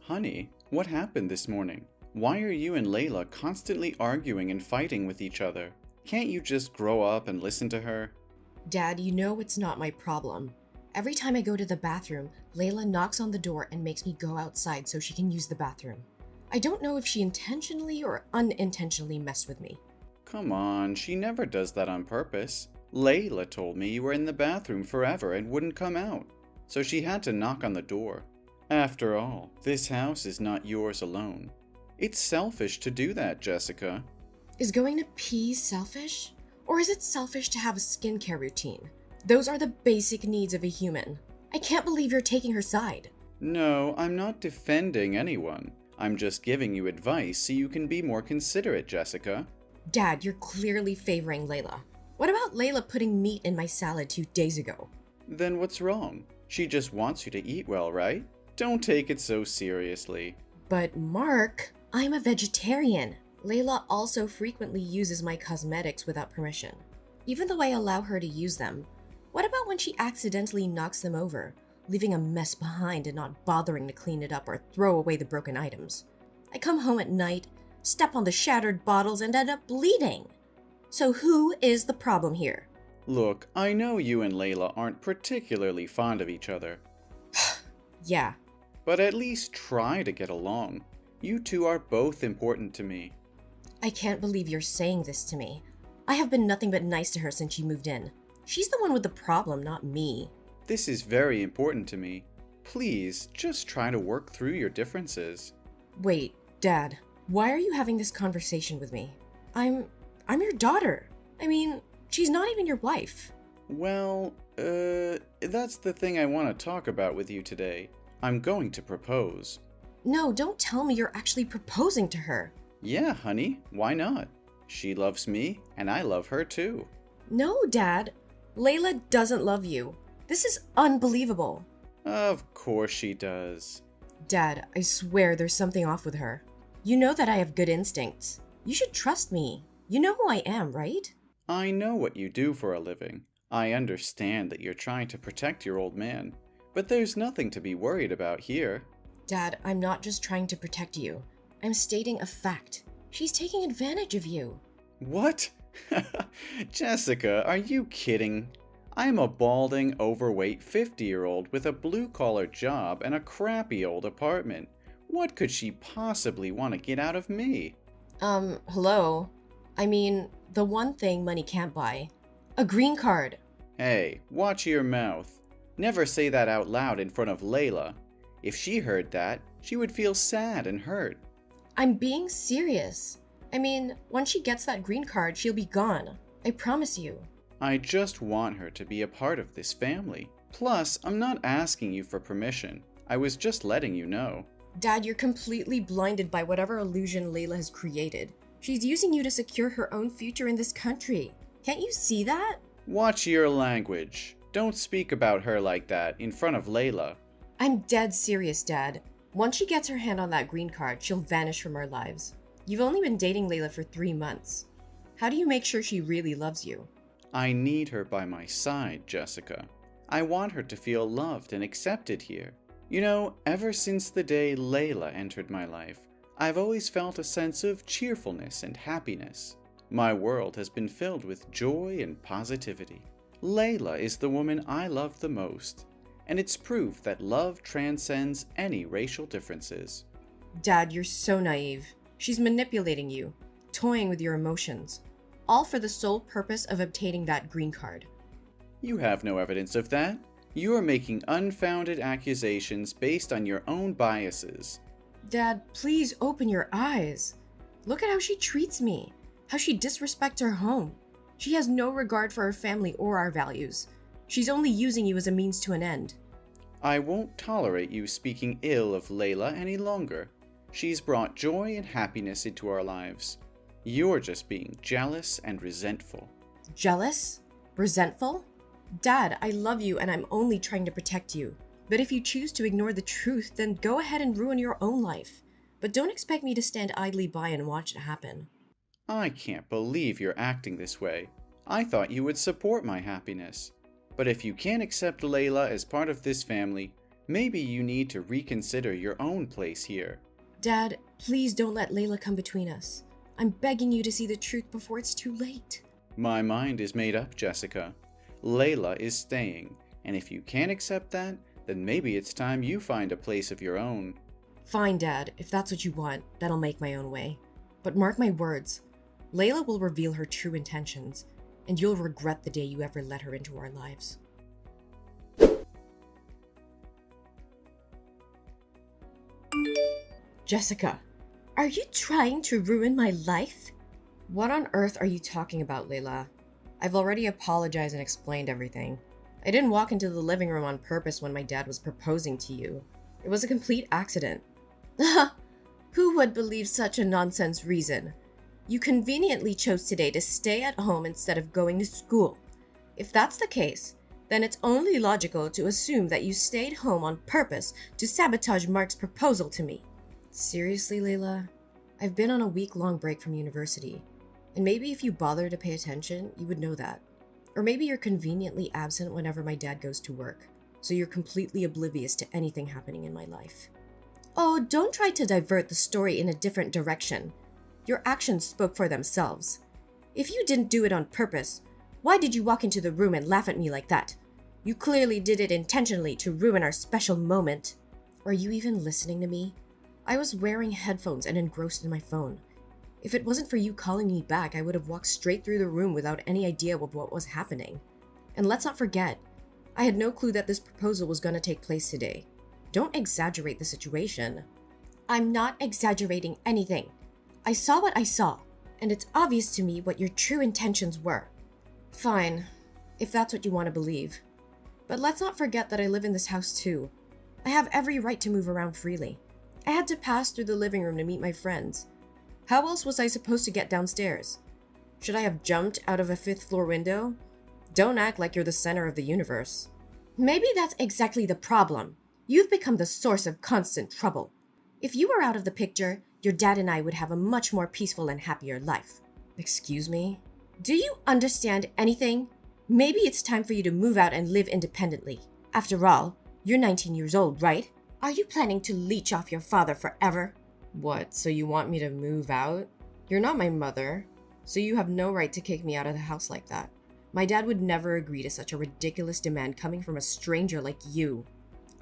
Honey, what happened this morning? Why are you and Layla constantly arguing and fighting with each other? Can't you just grow up and listen to her? Dad, you know it's not my problem. Every time I go to the bathroom, Layla knocks on the door and makes me go outside so she can use the bathroom. I don't know if she intentionally or unintentionally messed with me. Come on, she never does that on purpose. Layla told me you were in the bathroom forever and wouldn't come out, so she had to knock on the door. After all, this house is not yours alone. It's selfish to do that, Jessica. Is going to pee selfish? Or is it selfish to have a skincare routine? Those are the basic needs of a human. I can't believe you're taking her side. No, I'm not defending anyone. I'm just giving you advice so you can be more considerate, Jessica. Dad, you're clearly favoring Layla. What about Layla putting meat in my salad 2 days ago? Then what's wrong? She just wants you to eat well, right? Don't take it so seriously. But Mark, I'm a vegetarian. Layla also frequently uses my cosmetics without permission. Even though I allow her to use them, what about when she accidentally knocks them over, leaving a mess behind and not bothering to clean it up or throw away the broken items? I come home at night, step on the shattered bottles, and end up bleeding. So who is the problem here? Look, I know you and Layla aren't particularly fond of each other. Yeah. But at least try to get along. You two are both important to me. I can't believe you're saying this to me. I have been nothing but nice to her since she moved in. She's the one with the problem, not me. This is very important to me. Please, just try to work through your differences. Wait, Dad, why are you having this conversation with me? I'm your daughter. I mean, she's not even your wife. Well, that's the thing I want to talk about with you today. I'm going to propose. No, don't tell me you're actually proposing to her. Yeah, honey, why not? She loves me, and I love her too. No, Dad. Layla doesn't love you. This is unbelievable. Of course she does. Dad, I swear there's something off with her. You know that I have good instincts. You should trust me. You know who I am, right? I know what you do for a living. I understand that you're trying to protect your old man. But there's nothing to be worried about here. Dad, I'm not just trying to protect you. I'm stating a fact. She's taking advantage of you. What? Jessica, are you kidding? I'm a balding, overweight 50-year-old with a blue-collar job and a crappy old apartment. What could she possibly want to get out of me? Hello? I mean, the one thing money can't buy. A green card. Hey, watch your mouth. Never say that out loud in front of Layla. If she heard that, she would feel sad and hurt. I'm being serious. I mean, once she gets that green card, she'll be gone. I promise you. I just want her to be a part of this family. Plus, I'm not asking you for permission. I was just letting you know. Dad, you're completely blinded by whatever illusion Layla has created. She's using you to secure her own future in this country. Can't you see that? Watch your language. Don't speak about her like that in front of Layla. I'm dead serious, Dad. Once she gets her hand on that green card, she'll vanish from our lives. You've only been dating Layla for 3 months. How do you make sure she really loves you? I need her by my side, Jessica. I want her to feel loved and accepted here. You know, ever since the day Layla entered my life, I've always felt a sense of cheerfulness and happiness. My world has been filled with joy and positivity. Layla is the woman I love the most, and it's proof that love transcends any racial differences. Dad, you're so naive. She's manipulating you, toying with your emotions, all for the sole purpose of obtaining that green card. You have no evidence of that. You are making unfounded accusations based on your own biases. Dad, please open your eyes. Look at how she treats me, how she disrespects her home. She has no regard for her family or our values. She's only using you as a means to an end. I won't tolerate you speaking ill of Layla any longer. She's brought joy and happiness into our lives. You're just being jealous and resentful. Jealous? Resentful? Dad, I love you and I'm only trying to protect you. But if you choose to ignore the truth, then go ahead and ruin your own life. But don't expect me to stand idly by and watch it happen. I can't believe you're acting this way. I thought you would support my happiness. But if you can't accept Layla as part of this family, Maybe you need to reconsider your own place here. Dad, please don't let Layla come between us. I'm begging you to see the truth before it's too late. My mind is made up, Jessica. Layla is staying, and if you can't accept that, then maybe it's time you find a place of your own. Fine, Dad, if that's what you want, then I'll make my own way. But mark my words, Layla will reveal her true intentions, and you'll regret the day you ever let her into our lives. Jessica, are you trying to ruin my life? What on earth are you talking about, Layla? I've already apologized and explained everything. I didn't walk into the living room on purpose when my dad was proposing to you. It was a complete accident. Who would believe such a nonsense reason? You conveniently chose today to stay at home instead of going to school. If that's the case, then it's only logical to assume that you stayed home on purpose to sabotage Mark's proposal to me. Seriously, Layla? I've been on a week-long break from university, and maybe if you bother to pay attention, you would know that. Or maybe you're conveniently absent whenever my dad goes to work, so you're completely oblivious to anything happening in my life. Oh, don't try to divert the story in a different direction. Your actions spoke for themselves. If you didn't do it on purpose, why did you walk into the room and laugh at me like that? You clearly did it intentionally to ruin our special moment. Are you even listening to me? I was wearing headphones and engrossed in my phone. If it wasn't for you calling me back, I would have walked straight through the room without any idea of what was happening. And let's not forget, I had no clue that this proposal was going to take place today. Don't exaggerate the situation. I'm not exaggerating anything. I saw what I saw, and it's obvious to me what your true intentions were. Fine, if that's what you want to believe. But let's not forget that I live in this house too. I have every right to move around freely. I had to pass through the living room to meet my friends. How else was I supposed to get downstairs? Should I have jumped out of a 5th floor window? Don't act like you're the center of the universe. Maybe that's exactly the problem. You've become the source of constant trouble. If you were out of the picture, your dad and I would have a much more peaceful and happier life. Excuse me? Do you understand anything? Maybe it's time for you to move out and live independently. After all, you're 19 years old, right? Are you planning to leech off your father forever? What, so you want me to move out? You're not my mother, so you have no right to kick me out of the house like that. My dad would never agree to such a ridiculous demand coming from a stranger like you.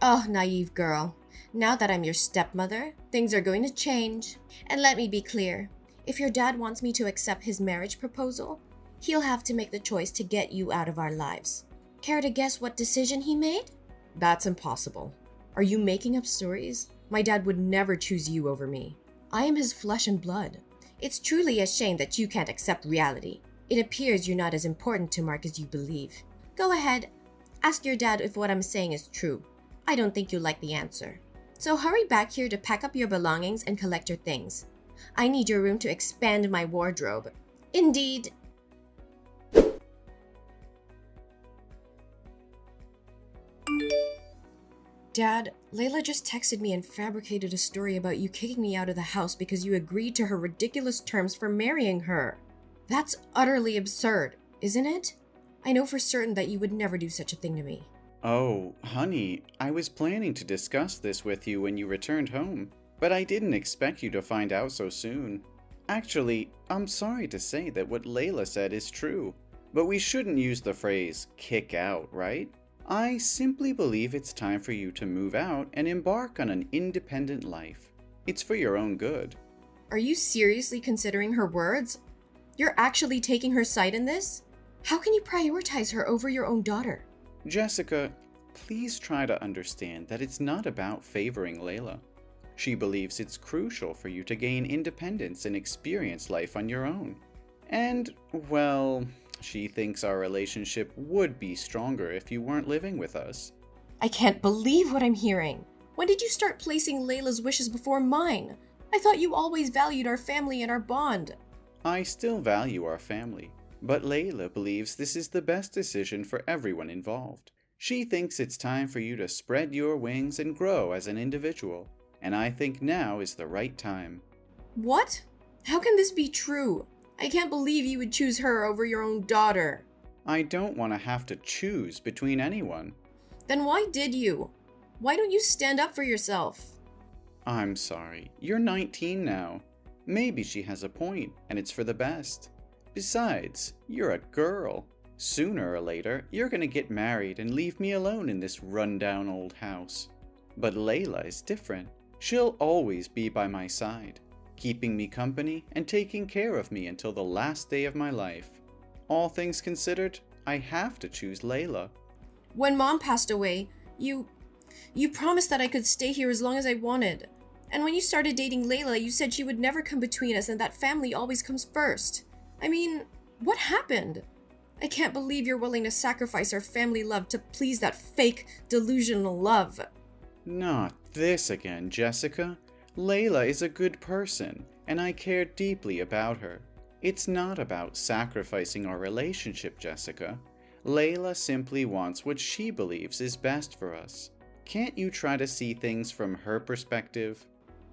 Oh, naive girl. Now that I'm your stepmother, things are going to change. And let me be clear, if your dad wants me to accept his marriage proposal, he'll have to make the choice to get you out of our lives. Care to guess what decision he made? That's impossible. Are you making up stories? My dad would never choose you over me. I am his flesh and blood. It's truly a shame that you can't accept reality. It appears you're not as important to Mark as you believe. Go ahead, ask your dad if what I'm saying is true. I don't think you'll like the answer. So hurry back here to pack up your belongings and collect your things. I need your room to expand my wardrobe. Indeed. Dad, Layla just texted me and fabricated a story about you kicking me out of the house because you agreed to her ridiculous terms for marrying her. That's utterly absurd, isn't it? I know for certain that you would never do such a thing to me. Oh, honey, I was planning to discuss this with you when you returned home, but I didn't expect you to find out so soon. Actually, I'm sorry to say that what Layla said is true, but we shouldn't use the phrase kick out, right? I simply believe it's time for you to move out and embark on an independent life. It's for your own good. Are you seriously considering her words? You're actually taking her side in this? How can you prioritize her over your own daughter? Jessica, please try to understand that it's not about favoring Layla. She believes it's crucial for you to gain independence and experience life on your own. And, well, she thinks our relationship would be stronger if you weren't living with us. I can't believe what I'm hearing. When did you start placing Layla's wishes before mine? I thought you always valued our family and our bond. I still value our family, but Layla believes this is the best decision for everyone involved. She thinks it's time for you to spread your wings and grow as an individual, and I think now is the right time. What? How can this be true? I can't believe you would choose her over your own daughter. I don't want to have to choose between anyone. Then why did you? Why don't you stand up for yourself? I'm sorry, you're 19 now. Maybe she has a point, and it's for the best. Besides, you're a girl. Sooner or later, you're gonna get married and leave me alone in this rundown old house. But Layla is different. She'll always be by my side, keeping me company and taking care of me until the last day of my life. All things considered, I have to choose Layla. When Mom passed away, you promised that I could stay here as long as I wanted. And when you started dating Layla, you said she would never come between us and that family always comes first. I mean, what happened? I can't believe you're willing to sacrifice our family love to please that fake, delusional love. Not this again, Jessica. Layla is a good person, and I care deeply about her. It's not about sacrificing our relationship, Jessica. Layla simply wants what she believes is best for us. Can't you try to see things from her perspective?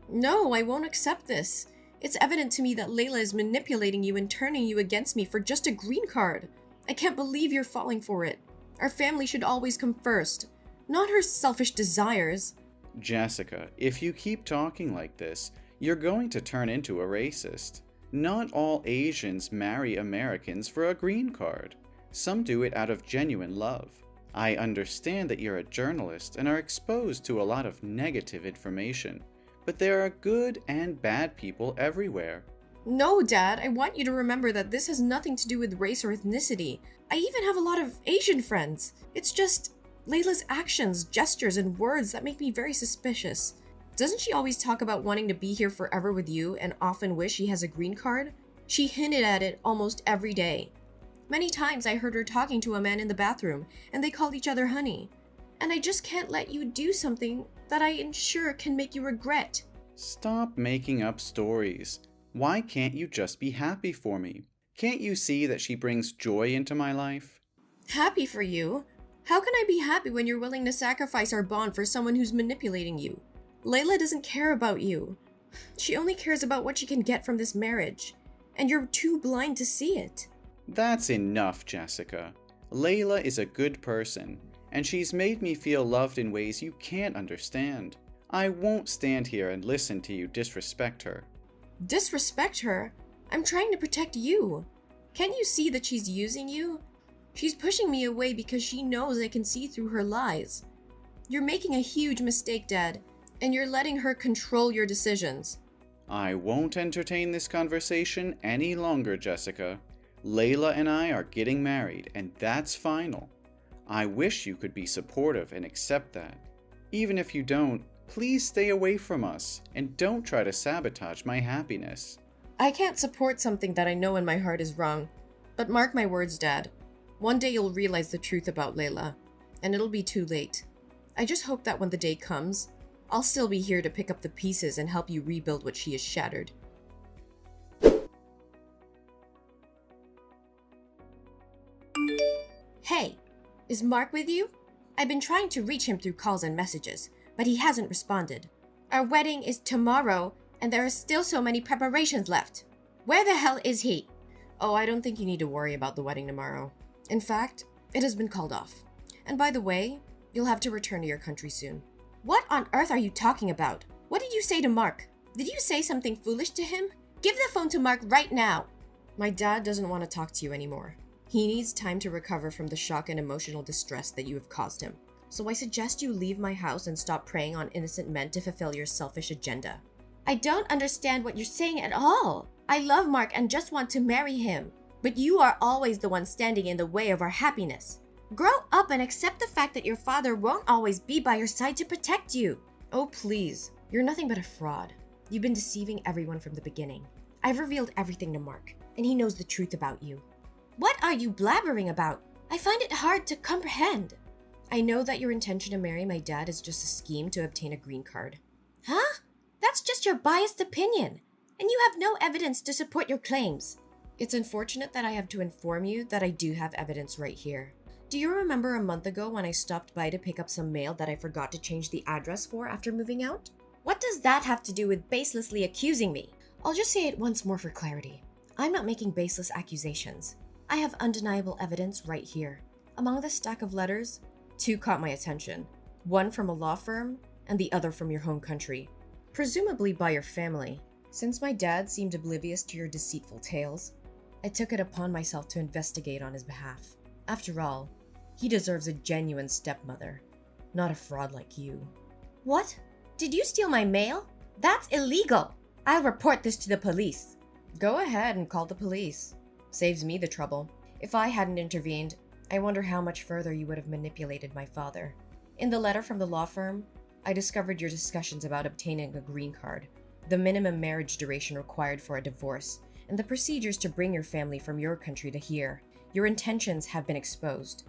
No, I won't accept this. It's evident to me that Layla is manipulating you and turning you against me for just a green card. I can't believe you're falling for it. Our family should always come first, not her selfish desires. Jessica, if you keep talking like this, you're going to turn into a racist. Not all Asians marry Americans for a green card. Some do it out of genuine love. I understand that you're a journalist and are exposed to a lot of negative information, but there are good and bad people everywhere. No, Dad, I want you to remember that this has nothing to do with race or ethnicity. I even have a lot of Asian friends. It's just Layla's actions, gestures, and words that make me very suspicious. Doesn't she always talk about wanting to be here forever with you and often wish she has a green card? She hinted at it almost every day. Many times I heard her talking to a man in the bathroom, and they called each other honey. And I just can't let you do something that I am sure can make you regret. Stop making up stories. Why can't you just be happy for me? Can't you see that she brings joy into my life? Happy for you? How can I be happy when you're willing to sacrifice our bond for someone who's manipulating you? Layla doesn't care about you. She only cares about what she can get from this marriage, and you're too blind to see it. That's enough, Jessica. Layla is a good person, and she's made me feel loved in ways you can't understand. I won't stand here and listen to you disrespect her. Disrespect her? I'm trying to protect you. Can't you see that she's using you? She's pushing me away because she knows I can see through her lies. You're making a huge mistake, Dad, and you're letting her control your decisions. I won't entertain this conversation any longer, Jessica. Layla and I are getting married, and that's final. I wish you could be supportive and accept that. Even if you don't, please stay away from us and don't try to sabotage my happiness. I can't support something that I know in my heart is wrong. But mark my words, Dad. One day you'll realize the truth about Layla, and it'll be too late. I just hope that when the day comes, I'll still be here to pick up the pieces and help you rebuild what she has shattered. Hey, is Mark with you? I've been trying to reach him through calls and messages, but he hasn't responded. Our wedding is tomorrow, and there are still so many preparations left. Where the hell is he? Oh, I don't think you need to worry about the wedding tomorrow. In fact, it has been called off. And by the way, you'll have to return to your country soon. What on earth are you talking about? What did you say to Mark? Did you say something foolish to him? Give the phone to Mark right now. My dad doesn't want to talk to you anymore. He needs time to recover from the shock and emotional distress that you have caused him. So I suggest you leave my house and stop preying on innocent men to fulfill your selfish agenda. I don't understand what you're saying at all. I love Mark and just want to marry him. But you are always the one standing in the way of our happiness. Grow up and accept the fact that your father won't always be by your side to protect you. Oh, please. You're nothing but a fraud. You've been deceiving everyone from the beginning. I've revealed everything to Mark, and he knows the truth about you. What are you blabbering about? I find it hard to comprehend. I know that your intention to marry my dad is just a scheme to obtain a green card. Huh? That's just your biased opinion, and you have no evidence to support your claims. It's unfortunate that I have to inform you that I do have evidence right here. Do you remember a month ago when I stopped by to pick up some mail that I forgot to change the address for after moving out? What does that have to do with baselessly accusing me? I'll just say it once more for clarity. I'm not making baseless accusations. I have undeniable evidence right here. Among the stack of letters, 2 caught my attention. One from a law firm, and the other from your home country, presumably by your family. Since my dad seemed oblivious to your deceitful tales, I took it upon myself to investigate on his behalf. After all, he deserves a genuine stepmother, not a fraud like you. What? Did you steal my mail? That's illegal! I'll report this to the police. Go ahead and call the police. Saves me the trouble. If I hadn't intervened, I wonder how much further you would have manipulated my father. In the letter from the law firm, I discovered your discussions about obtaining a green card, the minimum marriage duration required for a divorce, and the procedures to bring your family from your country to here. Your intentions have been exposed.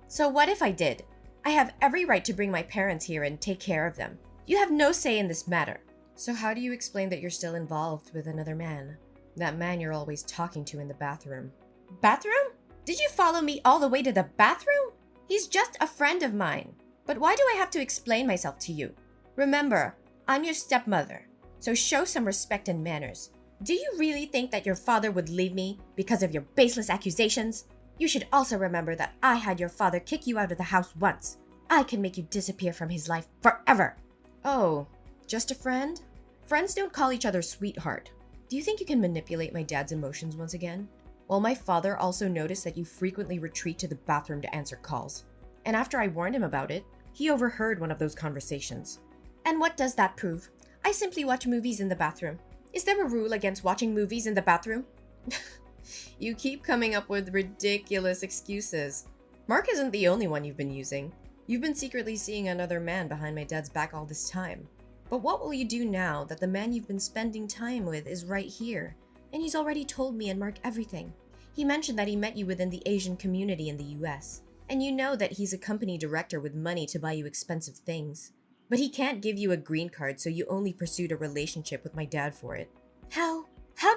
So what if I did? I have every right to bring my parents here and take care of them. You have no say in this matter. So how do you explain that you're still involved with another man? That man you're always talking to in the bathroom. Bathroom? Did you follow me all the way to the bathroom? He's just a friend of mine. But why do I have to explain myself to you? Remember, I'm your stepmother, so show some respect and manners. Do you really think that your father would leave me because of your baseless accusations? You should also remember that I had your father kick you out of the house once. I can make you disappear from his life forever. Oh, just a friend? Friends don't call each other sweetheart. Do you think you can manipulate my dad's emotions once again? Well, my father also noticed that you frequently retreat to the bathroom to answer calls. And after I warned him about it, he overheard one of those conversations. And what does that prove? I simply watch movies in the bathroom. Is there a rule against watching movies in the bathroom? You keep coming up with ridiculous excuses. Mark isn't the only one you've been using. You've been secretly seeing another man behind my dad's back all this time. But what will you do now that the man you've been spending time with is right here? And he's already told me and Mark everything. He mentioned that he met you within the Asian community in the US. And you know that he's a company director with money to buy you expensive things. But he can't give you a green card, so you only pursued a relationship with my dad for it. How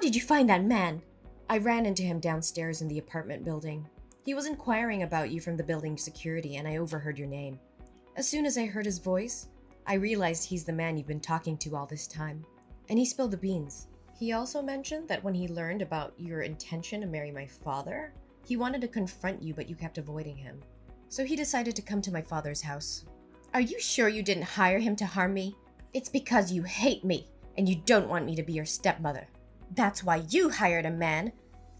did you find that man? I ran into him downstairs in the apartment building. He was inquiring about you from the building security, and I overheard your name. As soon as I heard his voice, I realized he's the man you've been talking to all this time. And he spilled the beans. He also mentioned that when he learned about your intention to marry my father, he wanted to confront you, but you kept avoiding him. So he decided to come to my father's house. Are you sure you didn't hire him to harm me? It's because you hate me, and you don't want me to be your stepmother. That's why you hired a man,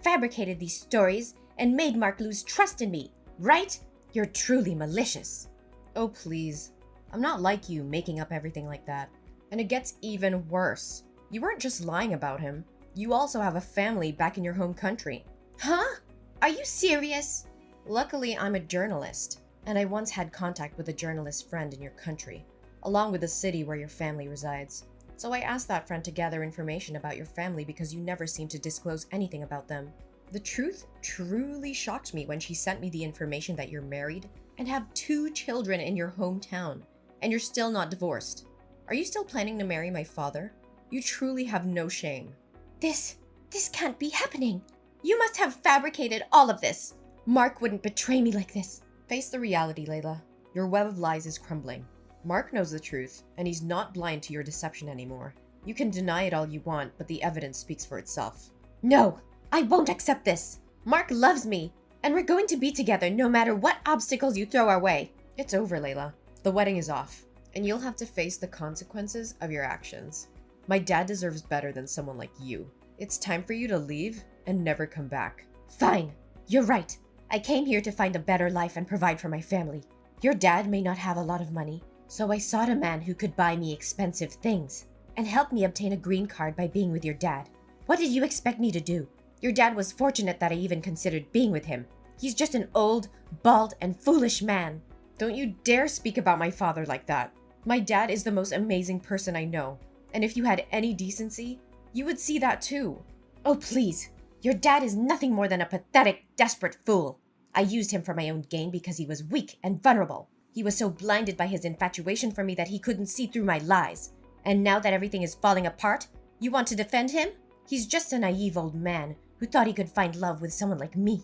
fabricated these stories, and made Mark lose trust in me, right? You're truly malicious. Oh, please. I'm not like you, making up everything like that. And it gets even worse. You weren't just lying about him. You also have a family back in your home country. Huh? Are you serious? Luckily, I'm a journalist, and I once had contact with a journalist friend in your country, along with the city where your family resides. So I asked that friend to gather information about your family because you never seem to disclose anything about them. The truth truly shocked me when she sent me the information that you're married and have 2 children in your hometown, and you're still not divorced. Are you still planning to marry my father? You truly have no shame. This can't be happening. You must have fabricated all of this. Mark wouldn't betray me like this. Face the reality, Layla. Your web of lies is crumbling. Mark knows the truth, and he's not blind to your deception anymore. You can deny it all you want, but the evidence speaks for itself. No, I won't accept this. Mark loves me, and we're going to be together no matter what obstacles you throw our way. It's over, Layla. The wedding is off, and you'll have to face the consequences of your actions. My dad deserves better than someone like you. It's time for you to leave and never come back. Fine, you're right. I came here to find a better life and provide for my family. Your dad may not have a lot of money, so I sought a man who could buy me expensive things and help me obtain a green card by being with your dad. What did you expect me to do? Your dad was fortunate that I even considered being with him. He's just an old, bald, and foolish man. Don't you dare speak about my father like that. My dad is the most amazing person I know, and if you had any decency, you would see that too. Oh, please. Your dad is nothing more than a pathetic, desperate fool. I used him for my own gain because he was weak and vulnerable. He was so blinded by his infatuation for me that he couldn't see through my lies. And now that everything is falling apart, you want to defend him? He's just a naive old man who thought he could find love with someone like me.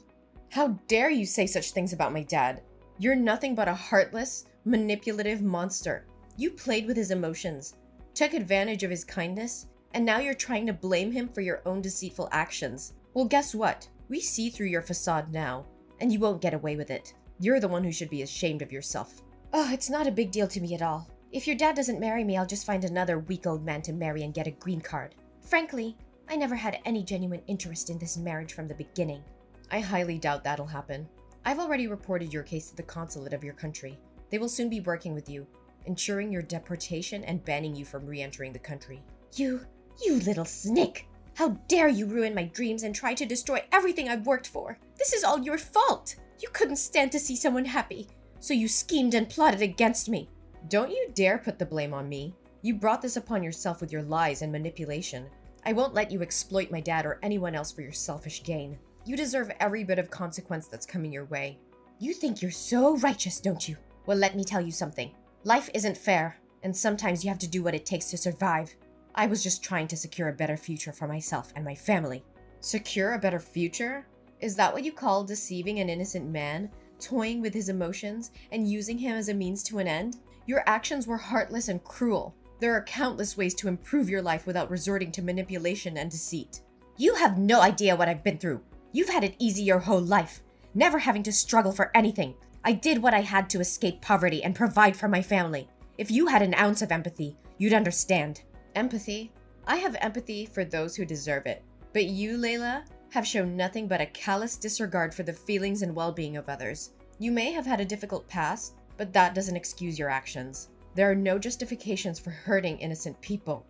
How dare you say such things about my dad? You're nothing but a heartless, manipulative monster. You played with his emotions, took advantage of his kindness, and now you're trying to blame him for your own deceitful actions. Well, guess what? We see through your facade now, and you won't get away with it. You're the one who should be ashamed of yourself. Oh, it's not a big deal to me at all. If your dad doesn't marry me, I'll just find another weak old man to marry and get a green card. Frankly, I never had any genuine interest in this marriage from the beginning. I highly doubt that'll happen. I've already reported your case to the consulate of your country. They will soon be working with you, ensuring your deportation and banning you from re-entering the country. You little snake! How dare you ruin my dreams and try to destroy everything I've worked for? This is all your fault! You couldn't stand to see someone happy, so you schemed and plotted against me. Don't you dare put the blame on me. You brought this upon yourself with your lies and manipulation. I won't let you exploit my dad or anyone else for your selfish gain. You deserve every bit of consequence that's coming your way. You think you're so righteous, don't you? Well, let me tell you something. Life isn't fair, and sometimes you have to do what it takes to survive. I was just trying to secure a better future for myself and my family. Secure a better future? Is that what you call deceiving an innocent man, toying with his emotions, and using him as a means to an end? Your actions were heartless and cruel. There are countless ways to improve your life without resorting to manipulation and deceit. You have no idea what I've been through. You've had it easy your whole life, never having to struggle for anything. I did what I had to escape poverty and provide for my family. If you had an ounce of empathy, you'd understand. Empathy? I have empathy for those who deserve it. But you, Layla, have shown nothing but a callous disregard for the feelings and well-being of others. You may have had a difficult past, but that doesn't excuse your actions. There are no justifications for hurting innocent people.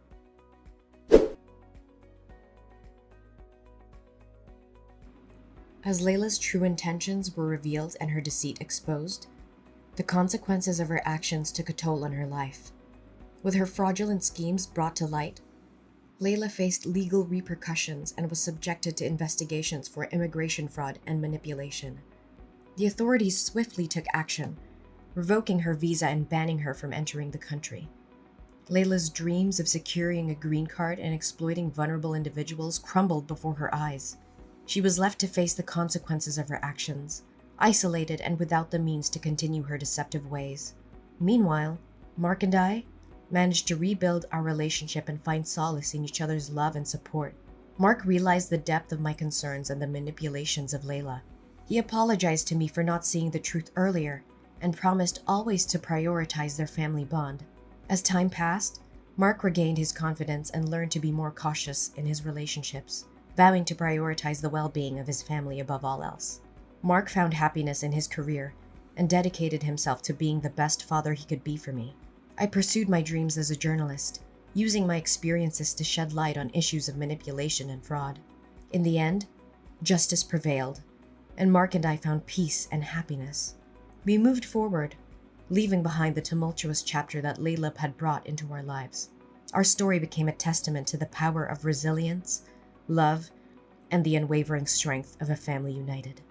As Layla's true intentions were revealed and her deceit exposed, the consequences of her actions took a toll on her life. With her fraudulent schemes brought to light, Layla faced legal repercussions and was subjected to investigations for immigration fraud and manipulation. The authorities swiftly took action, revoking her visa and banning her from entering the country. Layla's dreams of securing a green card and exploiting vulnerable individuals crumbled before her eyes. She was left to face the consequences of her actions, isolated and without the means to continue her deceptive ways. Meanwhile, Mark and I managed to rebuild our relationship and find solace in each other's love and support. Mark realized the depth of my concerns and the manipulations of Layla. He apologized to me for not seeing the truth earlier and promised always to prioritize their family bond. As time passed, Mark regained his confidence and learned to be more cautious in his relationships, vowing to prioritize the well-being of his family above all else. Mark found happiness in his career and dedicated himself to being the best father he could be for me. I pursued my dreams as a journalist, using my experiences to shed light on issues of manipulation and fraud. In the end, justice prevailed, and Mark and I found peace and happiness. We moved forward, leaving behind the tumultuous chapter that Layla had brought into our lives. Our story became a testament to the power of resilience, love, and the unwavering strength of a family united.